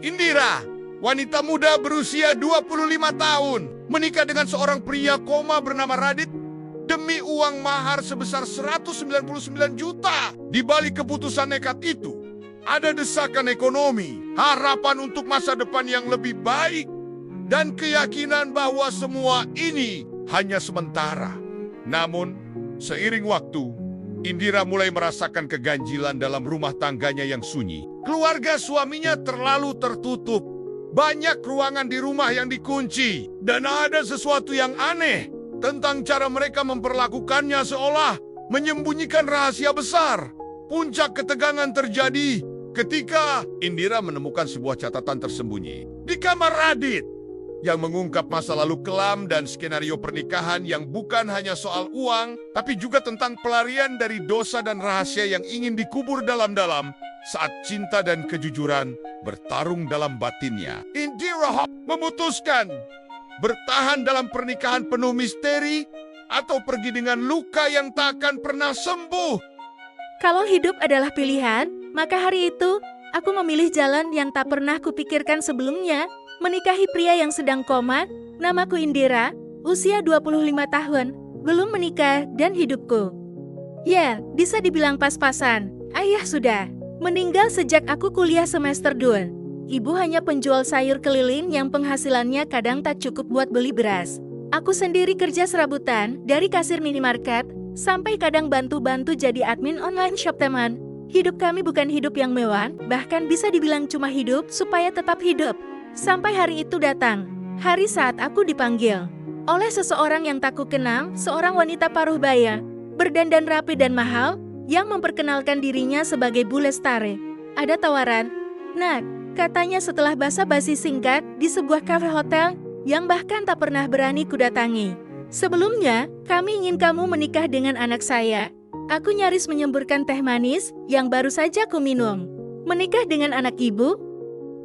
Indira, wanita muda berusia 25 tahun, menikah dengan seorang pria koma bernama Radit demi uang mahar sebesar 199 juta. Di balik keputusan nekat itu, ada desakan ekonomi, harapan untuk masa depan yang lebih baik, dan keyakinan bahwa semua ini hanya sementara. Namun, seiring waktu, Indira mulai merasakan keganjilan dalam rumah tangganya yang sunyi. Keluarga suaminya terlalu tertutup. Banyak ruangan di rumah yang dikunci. Dan ada sesuatu yang aneh tentang cara mereka memperlakukannya, seolah menyembunyikan rahasia besar. Puncak ketegangan terjadi ketika Indira menemukan sebuah catatan tersembunyi di kamar Radit yang mengungkap masa lalu kelam dan skenario pernikahan yang bukan hanya soal uang, tapi juga tentang pelarian dari dosa dan rahasia yang ingin dikubur dalam-dalam saat cinta dan kejujuran bertarung dalam batinnya. Indira memutuskan bertahan dalam pernikahan penuh misteri atau pergi dengan luka yang tak akan pernah sembuh. Kalau hidup adalah pilihan, maka hari itu aku memilih jalan yang tak pernah kupikirkan sebelumnya. Menikahi pria yang sedang koma. Namaku Indira, usia 25 tahun, belum menikah dan hidupku, ya, bisa dibilang pas-pasan. Ayah sudah meninggal sejak aku kuliah semester 2. Ibu hanya penjual sayur keliling yang penghasilannya kadang tak cukup buat beli beras. Aku sendiri kerja serabutan, dari kasir minimarket, sampai kadang bantu-bantu jadi admin online shop teman. Hidup kami bukan hidup yang mewah, bahkan bisa dibilang cuma hidup supaya tetap hidup. Sampai hari itu datang, hari saat aku dipanggil oleh seseorang yang tak kukenal, seorang wanita paruh baya, berdandan rapi dan mahal, yang memperkenalkan dirinya sebagai Bu Lestari. Ada tawaran. Nah, katanya setelah basa-basi singkat di sebuah kafe hotel yang bahkan tak pernah berani kudatangi. Sebelumnya, kami ingin kamu menikah dengan anak saya. Aku nyaris menyemburkan teh manis yang baru saja ku minum. Menikah dengan anak ibu?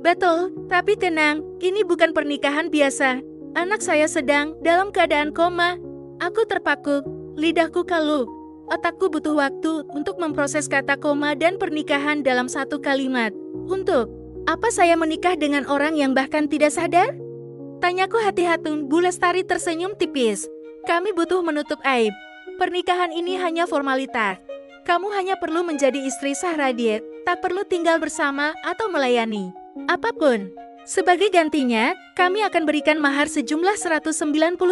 Betul, tapi tenang, ini bukan pernikahan biasa. Anak saya sedang dalam keadaan koma. Aku terpaku, lidahku kalu. Otakku butuh waktu untuk memproses kata koma dan pernikahan dalam satu kalimat. Untuk apa saya menikah dengan orang yang bahkan tidak sadar? Tanyaku hati-hati. Bu Lestari tersenyum tipis. Kami butuh menutup aib. Pernikahan ini hanya formalitas. Kamu hanya perlu menjadi istri sah Radit, tak perlu tinggal bersama atau melayani apapun. Sebagai gantinya, kami akan berikan mahar sejumlah 199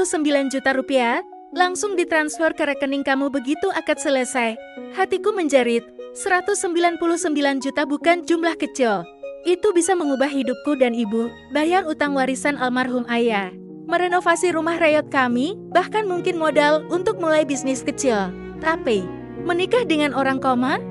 juta rupiah, langsung ditransfer ke rekening kamu begitu akad selesai. Hatiku menjerit, 199 juta bukan jumlah kecil. Itu bisa mengubah hidupku dan ibu, bayar utang warisan almarhum ayah, merenovasi rumah rayot kami, bahkan mungkin modal untuk mulai bisnis kecil. Tapi, menikah dengan orang koma?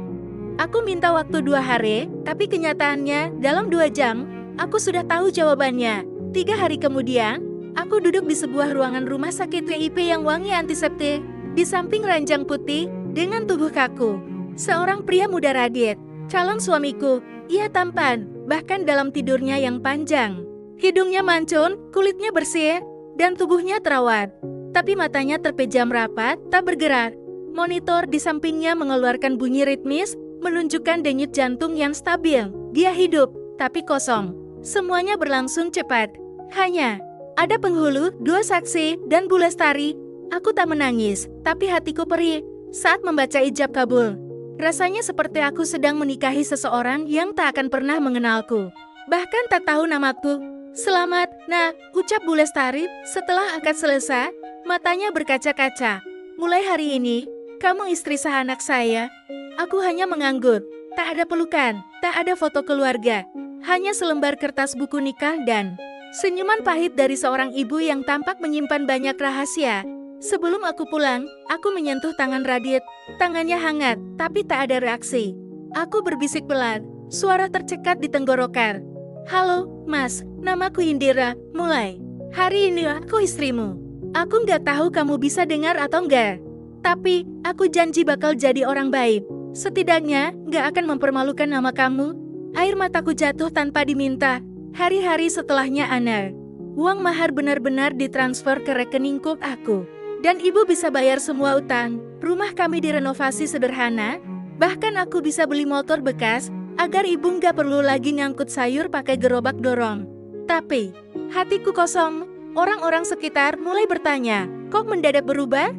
Aku minta waktu 2 hari, tapi kenyataannya dalam 2 jam, aku sudah tahu jawabannya. 3 hari kemudian, aku duduk di sebuah ruangan rumah sakit VIP yang wangi antiseptik, di samping ranjang putih, dengan tubuh kaku. Seorang pria muda Radit, calon suamiku, ia tampan, bahkan dalam tidurnya yang panjang. Hidungnya mancung, kulitnya bersih, dan tubuhnya terawat. Tapi matanya terpejam rapat, tak bergerak. Monitor di sampingnya mengeluarkan bunyi ritmis, menunjukkan denyut jantung yang stabil. Dia hidup, tapi kosong. Semuanya berlangsung cepat. Hanya ada penghulu, 2 saksi, dan Bu Lestari. Aku tak menangis, tapi hatiku perih saat membaca ijab kabul. Rasanya seperti aku sedang menikahi seseorang yang tak akan pernah mengenalku, bahkan tak tahu namaku. Selamat, nah, ucap Bu Lestari setelah akad selesai, matanya berkaca-kaca. Mulai hari ini, kamu istri sah anak saya. Aku hanya mengangguk, tak ada pelukan, tak ada foto keluarga, hanya selembar kertas buku nikah dan senyuman pahit dari seorang ibu yang tampak menyimpan banyak rahasia. Sebelum aku pulang, aku menyentuh tangan Radit. Tangannya hangat, tapi tak ada reaksi. Aku berbisik pelan, suara tercekat di tenggorokan. Halo, Mas, namaku Indira. Mulai hari ini aku istrimu. Aku nggak tahu kamu bisa dengar atau enggak, tapi aku janji bakal jadi orang baik. Setidaknya nggak akan mempermalukan nama kamu. Air mataku jatuh tanpa diminta. Hari-hari setelahnya aneh. Uang mahar benar-benar ditransfer ke rekeningku aku. Dan ibu bisa bayar semua utang. Rumah kami direnovasi sederhana. Bahkan aku bisa beli motor bekas agar ibu nggak perlu lagi ngangkut sayur pakai gerobak dorong. Tapi, hatiku kosong. Orang-orang sekitar mulai bertanya, kok mendadak berubah?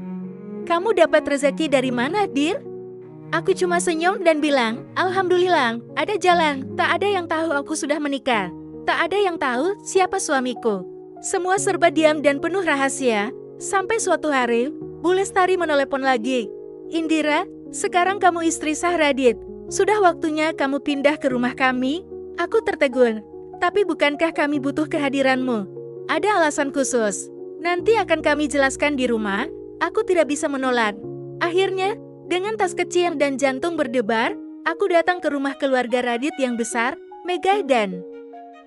Kamu dapat rezeki dari mana, Dir? Aku cuma senyum dan bilang, Alhamdulillah, ada jalan. Tak ada yang tahu aku sudah menikah. Tak ada yang tahu siapa suamiku. Semua serba diam dan penuh rahasia. Sampai suatu hari, Bu Lestari menelepon lagi. Indira, sekarang kamu istri sah Radit. Sudah waktunya kamu pindah ke rumah kami. Aku tertegun. Tapi bukankah kami butuh kehadiranmu? Ada alasan khusus. Nanti akan kami jelaskan di rumah. Aku tidak bisa menolak. Akhirnya, dengan tas kecil dan jantung berdebar, aku datang ke rumah keluarga Radit yang besar, megah dan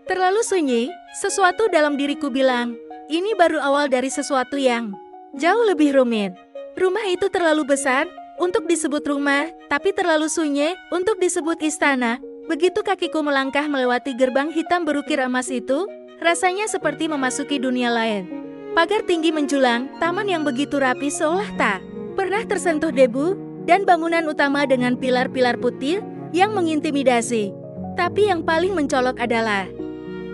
terlalu sunyi. Sesuatu dalam diriku bilang, ini baru awal dari sesuatu yang jauh lebih rumit. Rumah itu terlalu besar untuk disebut rumah, tapi terlalu sunyi untuk disebut istana. Begitu kakiku melangkah melewati gerbang hitam berukir emas itu, rasanya seperti memasuki dunia lain. Pagar tinggi menjulang, taman yang begitu rapi seolah tak pernah tersentuh debu, dan bangunan utama dengan pilar-pilar putih yang mengintimidasi. Tapi yang paling mencolok adalah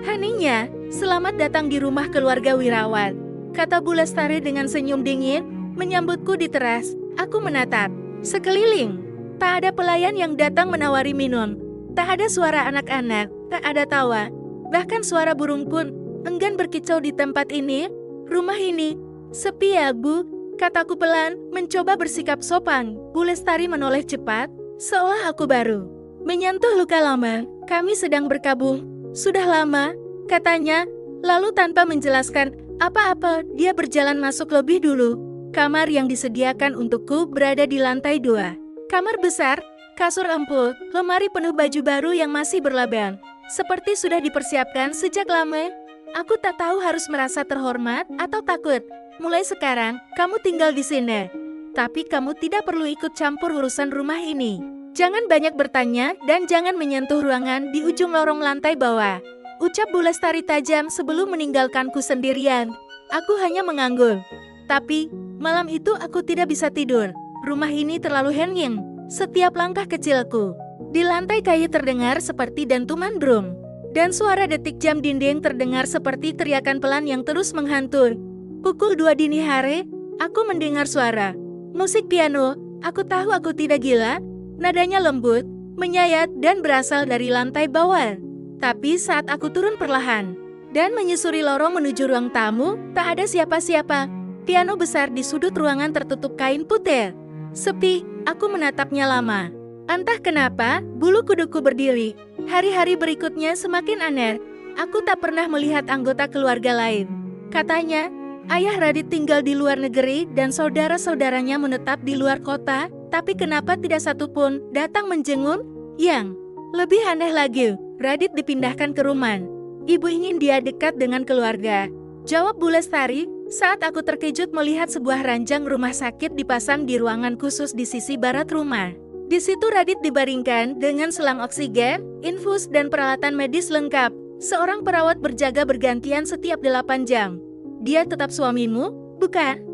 heningnya, selamat datang di rumah keluarga Wirawan, kata Bu Lestari dengan senyum dingin, menyambutku di teras. Aku menatap sekeliling. Tak ada pelayan yang datang menawari minum. Tak ada suara anak-anak, tak ada tawa. Bahkan suara burung pun enggan berkicau di tempat ini. Rumah ini sepi ya, Bu, kataku pelan, mencoba bersikap sopan. Bu Lestari menoleh cepat, seolah aku baru menyentuh luka lama. Kami sedang berkabung. Sudah lama, katanya. Lalu tanpa menjelaskan apa-apa, dia berjalan masuk lebih dulu. Kamar yang disediakan untukku berada di lantai 2. Kamar besar, kasur empuk, lemari penuh baju baru yang masih berlabang. Seperti sudah dipersiapkan sejak lama. Aku tak tahu harus merasa terhormat atau takut. Mulai sekarang, kamu tinggal di sini. Tapi kamu tidak perlu ikut campur urusan rumah ini. Jangan banyak bertanya dan jangan menyentuh ruangan di ujung lorong lantai bawah. Ucap Bu Lestari tajam sebelum meninggalkanku sendirian. Aku hanya mengangguk. Tapi, malam itu aku tidak bisa tidur. Rumah ini terlalu hening. Setiap langkah kecilku di lantai kayu terdengar seperti dentuman drum. Dan suara detik jam dinding terdengar seperti teriakan pelan yang terus menghantui. Pukul 2 dini hari, aku mendengar suara musik piano. Aku tahu aku tidak gila. Nadanya lembut, menyayat dan berasal dari lantai bawah. Tapi saat aku turun perlahan dan menyusuri lorong menuju ruang tamu, tak ada siapa-siapa. Piano besar di sudut ruangan tertutup kain putih. Sepi, aku menatapnya lama. Entah kenapa, bulu kuduku berdiri. Hari-hari berikutnya semakin aneh. Aku tak pernah melihat anggota keluarga lain. Katanya, ayah Radit tinggal di luar negeri dan saudara-saudaranya menetap di luar kota. Tapi kenapa tidak satu pun datang menjenguk? Yang lebih aneh lagi, Radit dipindahkan ke rumah. Ibu ingin dia dekat dengan keluarga. Jawab Bu Lestari, saat aku terkejut melihat sebuah ranjang rumah sakit dipasang di ruangan khusus di sisi barat rumah. Di situ Radit dibaringkan dengan selang oksigen, infus dan peralatan medis lengkap. Seorang perawat berjaga bergantian setiap 8 jam. Dia tetap suamimu, bukan?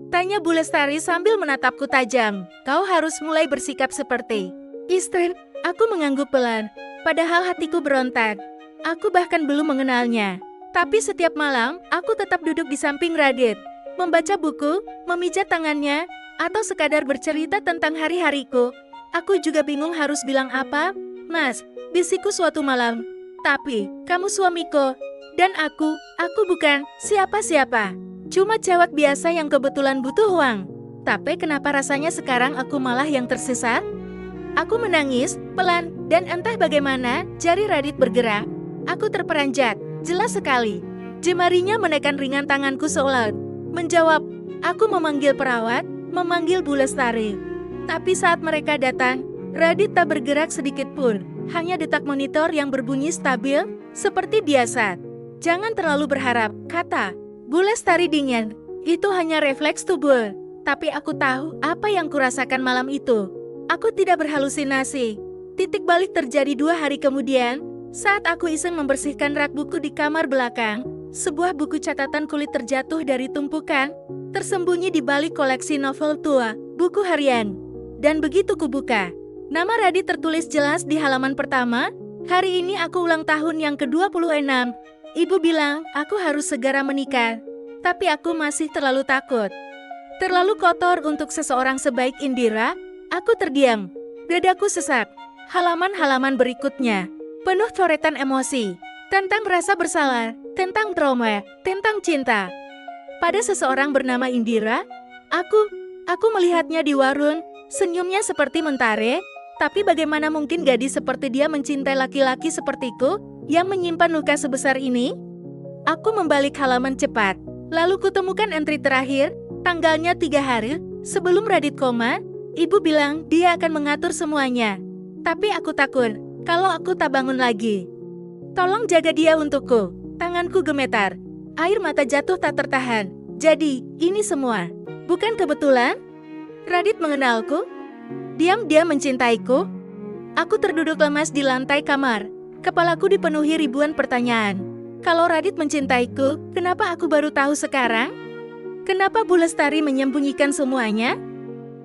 Tanya Bu Lestari sambil menatapku tajam. Kau harus mulai bersikap seperti istri. Aku mengangguk pelan, padahal hatiku berontak. Aku bahkan belum mengenalnya. Tapi setiap malam, aku tetap duduk di samping Radit. Membaca buku, memijat tangannya, atau sekadar bercerita tentang hari-hariku. Aku juga bingung harus bilang apa. Mas, bisikku suatu malam. Tapi, kamu suamiku. Dan aku bukan siapa-siapa. Cuma cewek biasa yang kebetulan butuh uang. Tapi kenapa rasanya sekarang aku malah yang tersesat? Aku menangis, pelan, dan entah bagaimana, jari Radit bergerak. Aku terperanjat, jelas sekali. Jemarinya menekan ringan tanganku seolah menjawab. Aku memanggil perawat, memanggil Bu Lestari. Tapi saat mereka datang, Radit tak bergerak sedikit pun. Hanya detak monitor yang berbunyi stabil, seperti biasa. Jangan terlalu berharap, kata Bu Lestari dingin. Itu hanya refleks tubuh. Tapi aku tahu apa yang kurasakan malam itu. Aku tidak berhalusinasi. Titik balik terjadi 2 hari kemudian, saat aku iseng membersihkan rak buku di kamar belakang. Sebuah buku catatan kulit terjatuh dari tumpukan, tersembunyi di balik koleksi novel tua, buku harian. Dan begitu kubuka, Nama Radit tertulis jelas di halaman pertama. Hari ini aku ulang tahun yang ke-26. Ibu bilang aku harus segera menikah. Tapi aku masih terlalu takut. Terlalu kotor untuk seseorang sebaik Indira. Aku terdiam. Dadaku sesak. Halaman-halaman berikutnya penuh coretan emosi. Tentang rasa bersalah, tentang trauma, tentang cinta. Pada seseorang bernama Indira, aku melihatnya di warung, senyumnya seperti mentari. Tapi bagaimana mungkin gadis seperti dia mencintai laki-laki sepertiku yang menyimpan luka sebesar ini? Aku membalik halaman cepat. Lalu kutemukan entry terakhir, tanggalnya 3 hari sebelum Radit koma. Ibu bilang dia akan mengatur semuanya. Tapi aku takut kalau aku tak bangun lagi. Tolong jaga dia untukku. Tanganku gemetar. Air mata jatuh tak tertahan. Jadi, ini semua bukan kebetulan? Radit mengenalku? Diam-diam mencintaiku? Aku terduduk lemas di lantai kamar. Kepalaku dipenuhi ribuan pertanyaan. Kalau Radit mencintaiku, kenapa aku baru tahu sekarang? Kenapa Bu Lestari menyembunyikan semuanya?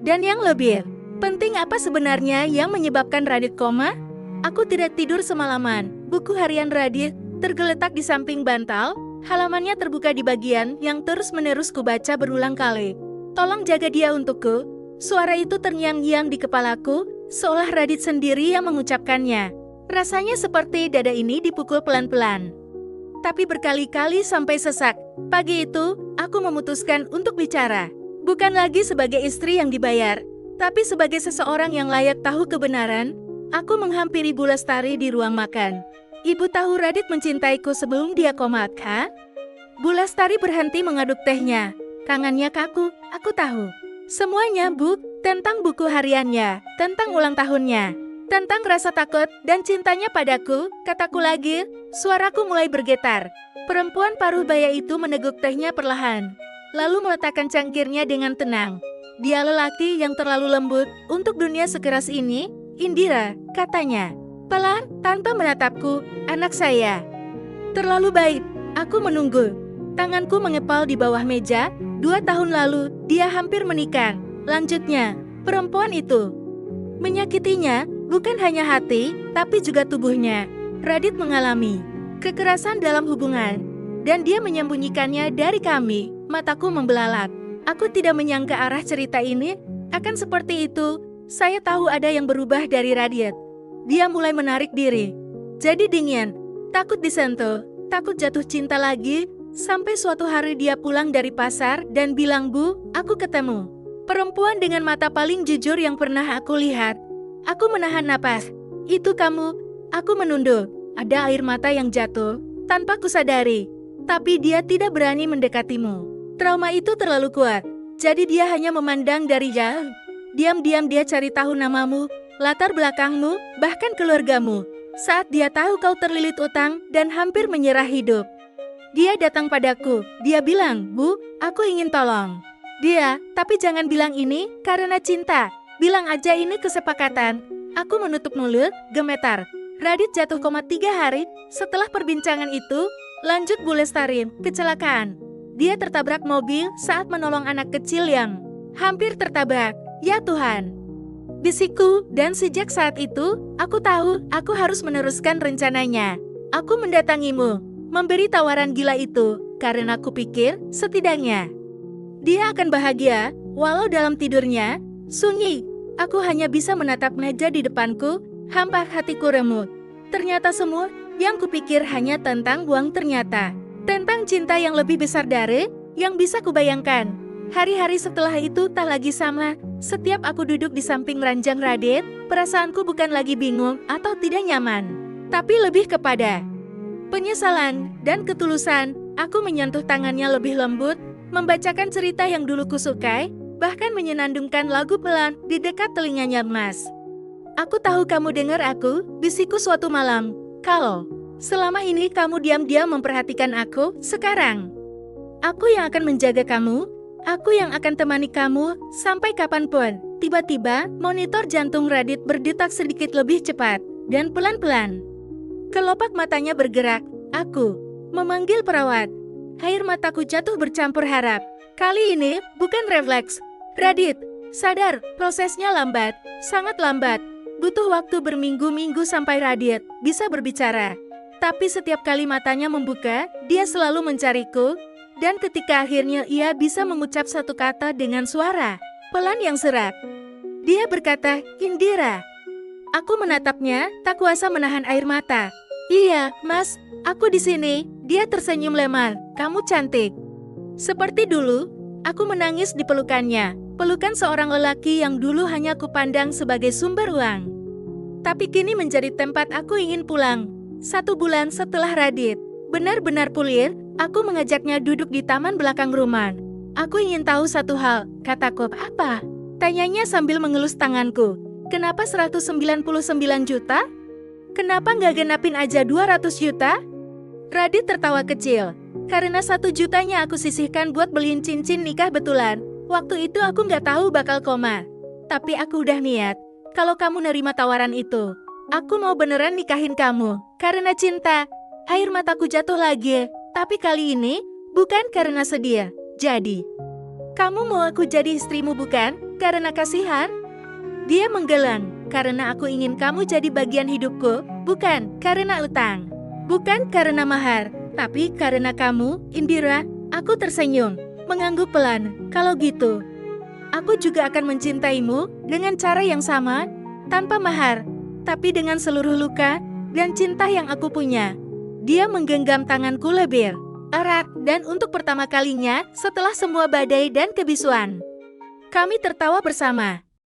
Dan yang lebih penting, apa sebenarnya yang menyebabkan Radit koma? Aku tidak tidur semalaman. Buku harian Radit tergeletak di samping bantal. Halamannya terbuka di bagian yang terus-menerus kubaca berulang kali. Tolong jaga dia untukku. Suara itu terngiang-ngiang di kepalaku, seolah Radit sendiri yang mengucapkannya. Rasanya seperti dada ini dipukul pelan-pelan. Tapi berkali-kali sampai sesak. Pagi itu, aku memutuskan untuk bicara. Bukan lagi sebagai istri yang dibayar, tapi sebagai seseorang yang layak tahu kebenaran. Aku menghampiri Bu Lestari di ruang makan. Ibu tahu Radit mencintaiku sebelum dia koma, kan? Bu Lestari berhenti mengaduk tehnya. Tangannya kaku, aku tahu. Semuanya, Bu, tentang buku hariannya, tentang ulang tahunnya, tentang rasa takut dan cintanya padaku, kataku lagi. Suaraku mulai bergetar. Perempuan paruh baya itu meneguk tehnya perlahan, lalu meletakkan cangkirnya dengan tenang. Dia lelaki yang terlalu lembut untuk dunia sekeras ini. Indira, katanya. Pelan, tanpa menatapku, anak saya. Terlalu baik, aku menunggu. Tanganku mengepal di bawah meja. 2 tahun lalu, dia hampir menikah. Lanjutnya, perempuan itu menyakitinya, bukan hanya hati, tapi juga tubuhnya. Radit mengalami kekerasan dalam hubungan, dan dia menyembunyikannya dari kami. Mataku membelalak. Aku tidak menyangka arah cerita ini akan seperti itu. Saya tahu ada yang berubah dari Radit. Dia mulai menarik diri. Jadi dingin, takut disentuh, takut jatuh cinta lagi. Sampai suatu hari dia pulang dari pasar dan bilang, Bu, aku ketemu perempuan dengan mata paling jujur yang pernah aku lihat. Aku menahan napas. Itu kamu. Aku menunduk. Ada air mata yang jatuh tanpa kusadari. Tapi dia tidak berani mendekatimu. Trauma itu terlalu kuat. Jadi dia hanya memandang dari jauh. Diam-diam dia cari tahu namamu, latar belakangmu, bahkan keluargamu. Saat dia tahu kau terlilit utang dan hampir menyerah hidup, dia datang padaku. Dia bilang, Bu, aku ingin tolong dia, tapi jangan bilang ini karena cinta. Bilang aja ini kesepakatan. Aku menutup mulut, gemetar. Radit jatuh koma 3 hari. Setelah perbincangan itu, lanjut Bu Lestari, kecelakaan. Dia tertabrak mobil saat menolong anak kecil yang hampir tertabrak. Ya Tuhan, bisikku, dan sejak saat itu, aku tahu aku harus meneruskan rencananya. Aku mendatangimu, memberi tawaran gila itu, karena aku pikir setidaknya dia akan bahagia, walau dalam tidurnya. Sunyi, aku hanya bisa menatap meja di depanku, hampa hatiku remuk. Ternyata semua yang kupikir hanya tentang uang, ternyata tentang cinta yang lebih besar dari yang bisa kubayangkan. Hari-hari setelah itu tak lagi sama. Setiap aku duduk di samping ranjang Radit, perasaanku bukan lagi bingung atau tidak nyaman, tapi lebih kepada penyesalan dan ketulusan. Aku menyentuh tangannya lebih lembut, membacakan cerita yang dulu kusukai, bahkan menyenandungkan lagu pelan di dekat telinganya Mas. Aku tahu kamu dengar aku, bisikku suatu malam. Kalau selama ini kamu diam-diam memperhatikan aku, sekarang aku yang akan menjaga kamu. Aku yang akan temani kamu sampai kapanpun. Tiba-tiba, monitor jantung Radit berdetak sedikit lebih cepat dan pelan-pelan. Kelopak matanya bergerak. Aku memanggil perawat. Air mataku jatuh bercampur harap. Kali ini bukan refleks. Radit, sadar, prosesnya lambat, sangat lambat. Butuh waktu berminggu-minggu sampai Radit bisa berbicara. Tapi setiap kali matanya membuka, dia selalu mencariku. Dan ketika akhirnya ia bisa mengucap satu kata dengan suara pelan yang serak, dia berkata, "Indira." Aku menatapnya, tak kuasa menahan air mata. "Iya, Mas, aku di sini." Dia tersenyum lebar. "Kamu cantik." Seperti dulu, aku menangis di pelukannya. Pelukan seorang lelaki yang dulu hanya kupandang sebagai sumber uang. Tapi kini menjadi tempat aku ingin pulang. 1 bulan setelah Radit benar-benar pulih, aku mengajaknya duduk di taman belakang rumah. "Aku ingin tahu satu hal," kataku. "Apa?" Tanyanya sambil mengelus tanganku. "Kenapa 199 juta? Kenapa nggak genapin aja 200 juta? Radit tertawa kecil. "Karena 1 jutanya aku sisihkan buat beliin cincin nikah betulan. Waktu itu aku nggak tahu bakal koma. Tapi aku udah niat, kalau kamu nerima tawaran itu, aku mau beneran nikahin kamu. Karena cinta." Air mataku jatuh lagi, tapi kali ini bukan karena sedih. "Jadi, kamu mau aku jadi istrimu bukan karena kasihan?" Dia menggeleng. "Karena aku ingin kamu jadi bagian hidupku, bukan karena utang. Bukan karena mahar, tapi karena kamu, Indira." Aku tersenyum, mengangguk pelan. "Kalau gitu, aku juga akan mencintaimu dengan cara yang sama, tanpa mahar, tapi dengan seluruh luka dan cinta yang aku punya." Dia menggenggam tanganku lebih erat, dan untuk pertama kalinya setelah semua badai dan kebisuan, kami tertawa bersama.